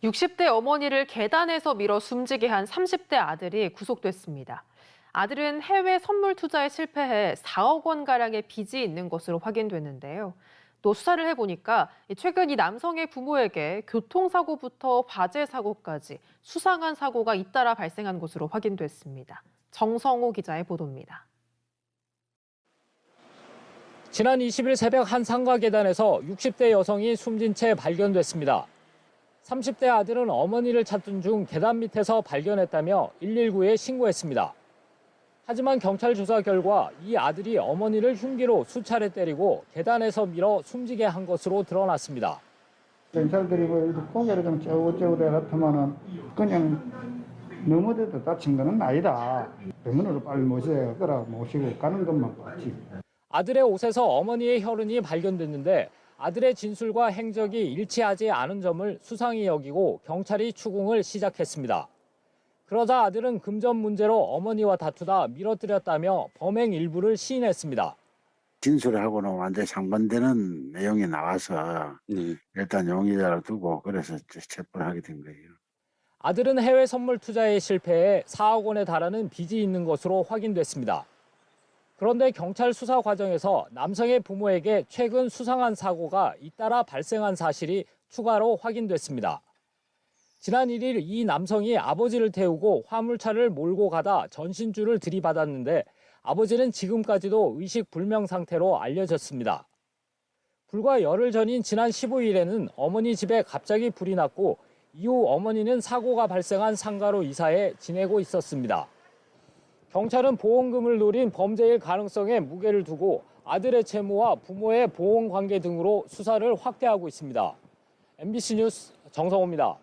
60대 어머니를 계단에서 밀어 숨지게 한 30대 아들이 구속됐습니다. 아들은 해외 선물 투자에 실패해 4억 원가량의 빚이 있는 것으로 확인됐는데요. 또 수사를 해보니까 최근 이 남성의 부모에게 교통사고부터 화재 사고까지 수상한 사고가 잇따라 발생한 것으로 확인됐습니다. 정성호 기자의 보도입니다. 지난 20일 새벽 한 상가 계단에서 60대 여성이 숨진 채 발견됐습니다. 30대 아들은 어머니를 찾던 중 계단 밑에서 발견했다며 119에 신고했습니다. 하지만 경찰 조사 결과 이 아들이 어머니를 흉기로 수차례 때리고 계단에서 밀어 숨지게 한 것으로 드러났습니다. 경찰들이 뭐 이렇게 고개를 좀 쩌고쩌고 해놨더만은 그냥 너무도 다친 거는 아니다. 병원으로 빨리 모셔야 거라 모시고 가는 것만 봤지. 아들의 옷에서 어머니의 혈흔이 발견됐는데 아들의 진술과 행적이 일치하지 않은 점을 수상히 여기고 경찰이 추궁을 시작했습니다. 그러자 아들은 금전 문제로 어머니와 다투다 밀어뜨렸다며 범행 일부를 시인했습니다. 진술하고는 완전히 상반되는 내용이 나와서 일단 용의자로 두고 그래서 체포를 하게 된 거예요. 아들은 해외 선물 투자에 실패해 4억 원에 달하는 빚이 있는 것으로 확인됐습니다. 그런데 경찰 수사 과정에서 남성의 부모에게 최근 수상한 사고가 잇따라 발생한 사실이 추가로 확인됐습니다. 지난 1일 이 남성이 아버지를 태우고 화물차를 몰고 가다 전신줄을 들이받았는데 아버지는 지금까지도 의식불명 상태로 알려졌습니다. 불과 열흘 전인 지난 15일에는 어머니 집에 갑자기 불이 났고 이후 어머니는 사고가 발생한 상가로 이사해 지내고 있었습니다. 경찰은 보험금을 노린 범죄일 가능성에 무게를 두고 아들의 채무와 부모의 보험 관계 등으로 수사를 확대하고 있습니다. MBC 뉴스 정성호입니다.